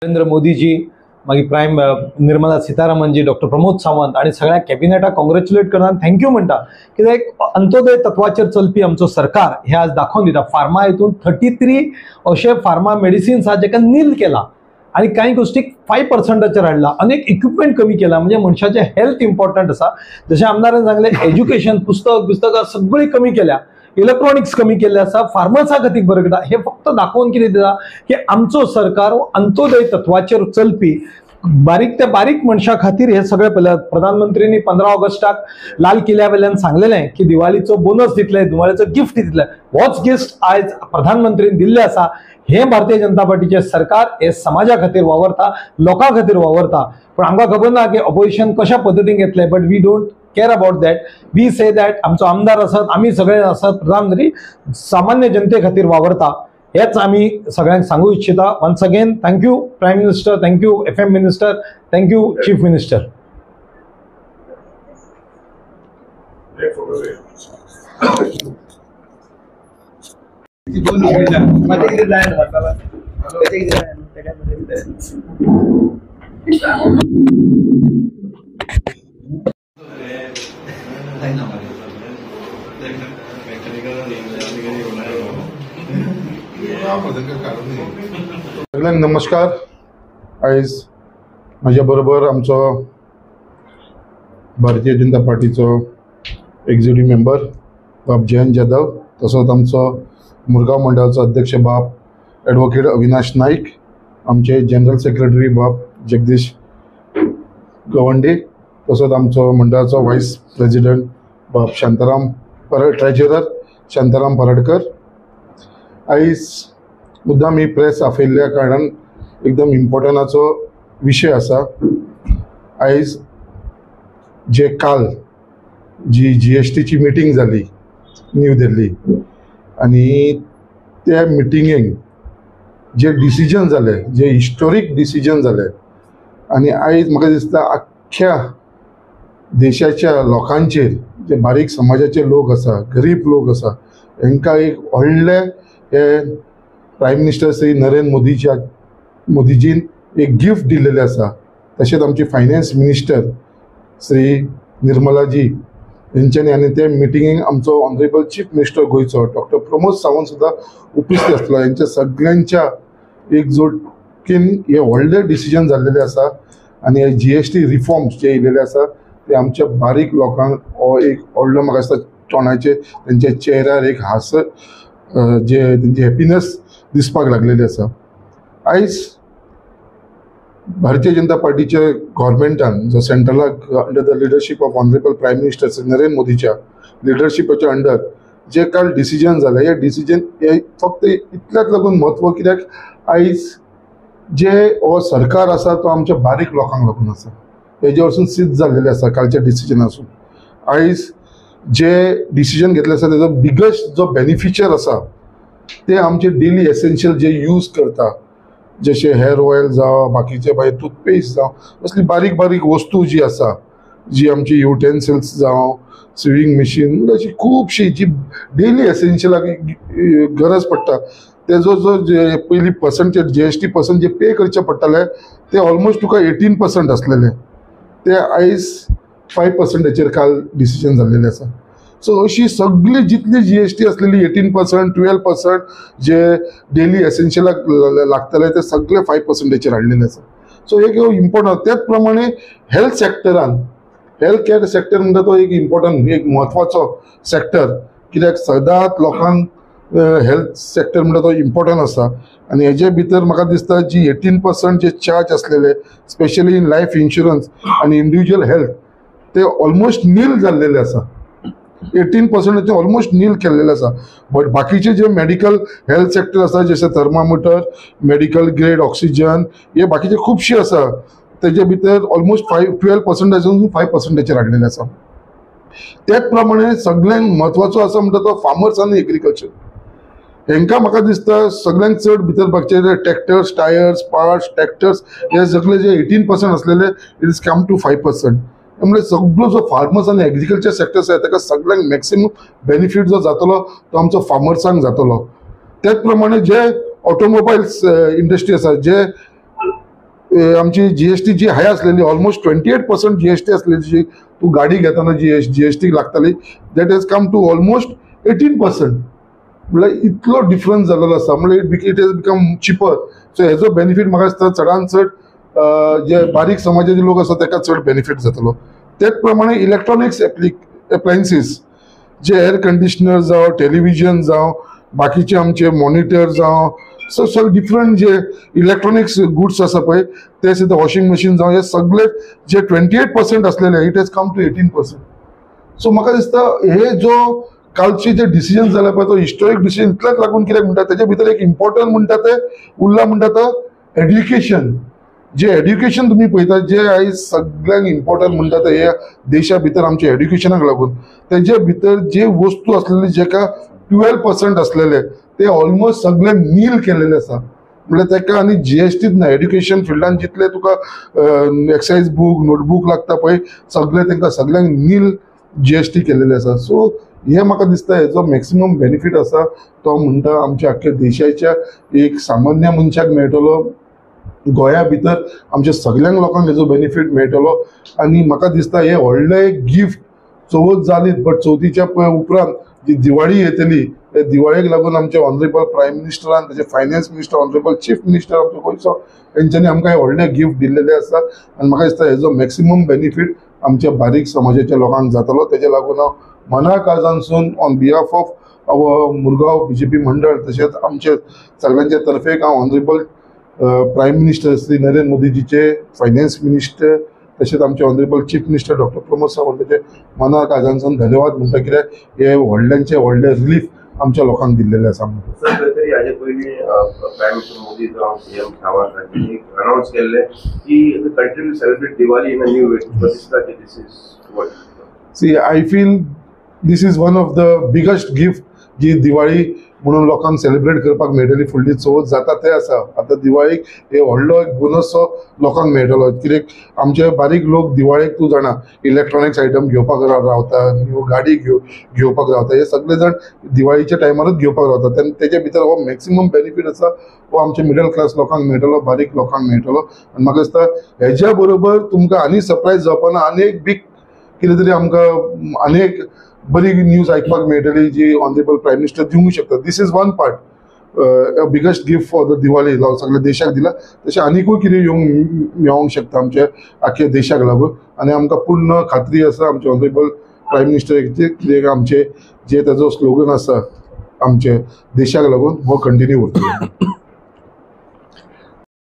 नरेंद्र मोदीजी, मागीर प्रायम निर्मला सीतारामन जी, डॉक्टर प्रमोद सावंत आणि सगळ्या कॅबिनेटाक कॉंग्रॅच्युलेट करता आनी थँक्यू म्हणटा, कित्याक एक अंत्योदय तत्वाचेर चलपी आमचो सरकार हे आज दाखोवन दिता. फार्मा हितून 33 अशे फार्मा मेडिसिन्स आहा जेका नील केला आणि काही गोष्टीक 5%चेर हाडला. अनेक इक्विपमेंट कमी केला, म्हणजे मनशाचे हेल्थ इम्पॉर्टंट आसा. जशें आमदारान सांगले, एज्युकेशन पुस्तकां सगळी कमी केल्या, इलेक्ट्रॉनिक्स कमी केल्ले आसा, फार्मर्सा खातीर बरें करता. हे फक्त दाखोवन कितें दिता की आमचो सरकार अंत्योदय तत्वाचेर चलपी बारीक ते बारीक मनशा खातीर हे सगळे पळयल्यात. प्रधानमंत्र्यांनी 15 ऑगस्टाक लाल किल्ल्या वयल्यान सांगलेलें की दिवाळीचो बोनस दितले, दिवाळीचो गिफ्ट दितले. होच गिफ्ट आज प्रधानमंत्र्यांनी दिल्ले आसा. हे भारतीय जनता पार्टीचे सरकार हे समाजा खातीर वावरता, लोकां खातीर वावरता. पण आमकां खबर ना की ऑपोजिशन कशा पद्दतीन घेतले, but we don't care about that. We say that आमचो आमदार आसत, आमी सगळे आसत, प्रधानमंत्री सामान्य जनते खातीर वावरता. हेच आमी सगळ्यांक सांगू इच्छिता. Once again thank you prime minister, thank you FM minister, thank you chief minister. सगळ्यांक नमस्कार. आयज माझ्या बरोबर आमचो भारतीय जनता पार्टीचो एक्झिक्युटिव्ह मेंबर बाब जयंत जाधव, तसोच आमचो मुरगांव मंडळाचो अध्यक्ष बाब ॲडव्होकेट अविनाश नाईक, आमचे जनरल सेक्रेटरी बाब जगदीश गवंडे, तसोच आमचो मंडळाचो व्हायस प्रेसिडेंट बाब शांताराम ट्रेजरर शांताराम पराडकर. आयज मुद्दाम ही प्रेस आपयल्ल्या कारणान एकदम इम्पॉर्टंटाचो विशय आसा. आयज जे काल जी GSTची मिटींग जाली न्यू दिल्ली, आणि त्या मिटिंगेक जे डिसिजन जाले, जे हिस्टोरीक डिसिजन जाले, आणि आयज म्हाका दिसता आख्ख्या देशाच्या लोकांचेर, जे बारीक समाजाचे लोक आसा, गरीब लोक आसा, हांकां एक व्हडले हे प्रायम मिनिस्टर श्री नरेंद्र मोदीजीन एक गिफ्ट दिलेले आसा. तशेंच आमचे फायनान्स मिनिस्टर श्री निर्मलाजी हेंच्यांनी, आनी त्या मिटिंगेक आमचो ऑनरेबल चीफ मिनिस्टर गोंयचो डॉक्टर प्रमोद सावंत सुद्दां उपस्थित आसलो. हेंच्या सगळ्यांच्या एकजूटीन हे व्हडले डिसिजन जाल्लेले आसा. आनी हे GST रिफॉर्म्स जे येयलेले आसा ते आमच्या बारीक लोकांक हो एक व्हडलो म्हाका दिसता तोंडाचेर तेंच्या चेहऱ्यार एक हास्य जे तेंची हॅपिनस दिसपाक लागलेली आसा. आयज भारतीय जनता पार्टीच्या गव्हर्मेंटान जो सेंट्रलाक under the leadership of honourable prime minister Shri Narendra मोदीच्या लिडरशिपाच्या अंडर जे काल डिसिजन जालें, हे डिसिजन हे फक्त इतल्याच लागून म्हत्व, कित्याक आयज जे हो सरकार आसा तो आमच्या बारीक लोकांक लागून आसा. हेजे वरसून सिद्ध जाल्लेले आसा कालच्या डिसिजनासून. आयज जे डिसिजन घेतले आसा तेजो बिगस्ट जो बेनिफिशियर आसा ते आमचे डेली एसेन्शियल जे यूज करता, जशे हेअर ऑयल जावं, बाकीचे भायर टूथपेस्ट जावं, असली बारीक बारीक वस्तू जी आसा, जी आमची युटेन्सिल्स जावं, स्विंग मशीन, अशी खुबशी जी डेली एसेन्शियलाक गरज पडटा, तेजो जो जे पयली पर्संटेज GST जे पे करचे पडटाले ते ऑलमोस्ट तुका 18% आसलेले, ते आयज 5%चेर काल डिसिजन जाल्लेले आसा. सो अशी सगळी जितली GST आसलेली 18%, 12% जे डेली एसेन्शियलाक लागतले ते सगळे 5%चेर हाडलेले आसा. सो एक इम्पॉर्टंट. त्याच प्रमाणे हेल्थ सेक्टरान, हेल्थ केअर सेक्टर म्हणटा तो एक इम्पॉर्टंट, एक म्हत्वाचो सेक्टर, कित्याक सदांच लोकांक हेल्थ सेक्टर म्हणटा तो इम्पॉर्टंट आसा. आनी हेजे भितर म्हाका दिसता जी 18% जे चार्ज आसलेले स्पेशली इन लायफ इन्शुरन्स आनी इंडिविज्युअल हेल्थ ते ऑलमोस्ट नील जाल्लेले आसा. 18% ऑलमोस्ट नील केल्लेले आसा. बट बाकीचे जे मेडिकल हेल्थ सेक्टर आसा, जशे थर्मामीटर, मेडिकल ग्रेड ऑक्सिजन, हे बाकीचे खुबशे आसा, तेजे भितर ऑलमोस्ट 12% 5%चेर हाडलेले आसा. त्याच प्रमाणे सगळ्यांक म्हत्वाचो आसा म्हणटा तो फार्मर्स आनी एग्रीकल्चर. हांकां म्हाका दिसता सगळ्यांक चड भितर बाकीचे ट्रॅक्टर्स, टायर्स, पार्ट्स, ट्रॅक्टर्स, हे सगळे जे 18% आसलेले इट इज कम टू 5%. त्यामुळे सगळो जो फार्मर्स आणि एग्रीकल्चर सेक्टर्स आहे ताका सगळ्यांक मॅक्सिमम बेनिफिट जो जातलो तो आमचो फार्मर्सांक जातलो. त्याच प्रमाणे जे ऑटोमोबाईल्स इंडस्ट्री आसा, जे आमची जीएसटी जी हाय असलेली ऑलमोस्ट 28% जीएसटी असलेली जी तू गाडी घेताना जीएसटी लागताली that has come to almost 18%. म्हणल्यार इतलो डिफरन्स जाल्लो आसा. म्हणल्यार it has become cheaper. So हेजो बेनिफीट म्हाका दिसता चडांत चड जे बारीक समाजाचे लोक आसा ताका चड बेनिफीट जातलो. त्याच प्रमाणे इलेक्ट्रॉनिक्स एप्लायन्सीस जे एअर कंडिशनर जावं, टेलिव्हिजन जावं, बाकीचे आमचे मॉनिटर जावं, सो सगळे डिफरंट जे इलेक्ट्रॉनिक्स गुड्स आसा पळय ते सुद्दां वॉशिंग मशीन जावं हे सगळे जे 28% असलेले it has come to 18%. So म्हाका दिसता हे जो कालचे जे डिसिजन जाले पळय तो हिस्टोरीक डिसिजन इतल्याच लागून कित्याक म्हणटा तेजे भितर एक इम्पॉर्टंट म्हणटा ते उरला म्हणटा तो एड्युकेशन. जे एड्युकेशन तुम्ही पळयतात जे आयज सगळ्यांक इम्पॉर्टंट म्हणटा ते हे देशा भितर आमचे एड्युकेशनाक लागून तेजे भितर जे वस्तू असलेले जेका 12% असलेले ते ऑलमोस्ट सगळे नील केलेले आसा. म्हणजे ताका आनी जीएसटीच ना. एड्युकेशन फिल्डान जितले तुका एक्सायज बुक नोटबुक लागता पळय सगळे तांकां सगळ्यांक नील जीएसटी केलेले आसा. सो हे म्हाका दिसता हेजो मॅक्सिमम बेनिफीट आसा तो म्हणटा आमच्या आख्ख्या देशाच्या एक सामान्य मनशाक मेळटलो. गोंया भितर आमच्या सगळ्यांक लोकांक हेजो बेनिफीट मेळटलो. आनी म्हाका दिसता हे व्हडले गिफ्ट चवथ जालीच बट चवथीच्या उपरांत जी दिवाळी येतली त्या दिवाळेक लागून आमचे ऑनरेबल प्रायम मिनिस्टरान त्याचे finance minister honourable chief minister आमचो गोंयचो तेंच्यांनी आमकां हे व्हडले गिफ्ट दिल्लेले आसा. आनी म्हाका दिसता हेजो मॅक्सिमम बेनिफीट आमच्या बारीक समाजाच्या लोकांक जातलो. तेजे लागून हांव मना काळजानसून on behalf of our Mormugao BJP मंडळ तशेंच आमचे सगळ्यांच्या तर्फे हांव honourable prime minister Shri Narendra मोदीजीचे फायनान्स मिनिस्टर तशेंच आमचे honourable chief minister doctor Pramod सावंताचे मना काळजानसून धन्यवाद म्हणटा कित्याक हे व्हडल्यांचे व्हडले रिलीफ आमच्या लोकांक दिल्लेले आसा. सर खंय तरी हाजे पयलीं प्रायम मिनिस्टर मोदी जावं सीएम सावंत हांणी अनाउन्स केल्लें की the country will celebrate Diwali in a new way. दिसता की this is what see I feel this is one of the biggest gift जी दिवाळी म्हणून लोकांक सेलिब्रेट करपाक मेळटली. फुडली चवथ जाता ते आसा. आतां दिवाळीक हे व्हडलो एक बोनसो लोकांक मेळटलो कित्याक आमचे बारीक लोक दिवाळेक तूं जाणा इलेक्ट्रॉनिक्स आयटम घेवपाक रावता, न्यू गाडी घेवपाक रावता. हे सगळे जाण दिवाळीच्या टायमारूच घेवपाक रावता. तेजे भितर हो मॅक्सिमम बेनिफीट आसा हो आमच्या मिडल क्लास लोकांक मेळटलो, बारीक लोकांक मेळटलो. आनी म्हाका दिसता हेज्या बरोबर तुमकां आनी सरप्रायज जावपाना. आनी एक बीग कितें तरी आमकां आनी एक बरी न्यूज आयकपाक मेळटली जी ऑनरेबल प्रायम मिनिस्टर दिवंक शकता. This is one part biggest gift for the Diwali सगळ्या देशाक दिला. तशें आनीकूय कितें मेळोंक शकता आमच्या आख्या देशाक लागून. आनी आमकां पूर्ण खात्री आसा आमचे ऑनरेबल प्रायम मिनिस्टराचे कित्याक आमचे जे ताजो स्लोगन आसा आमचे देशाक लागून हो कंटिन्यू उरतलो.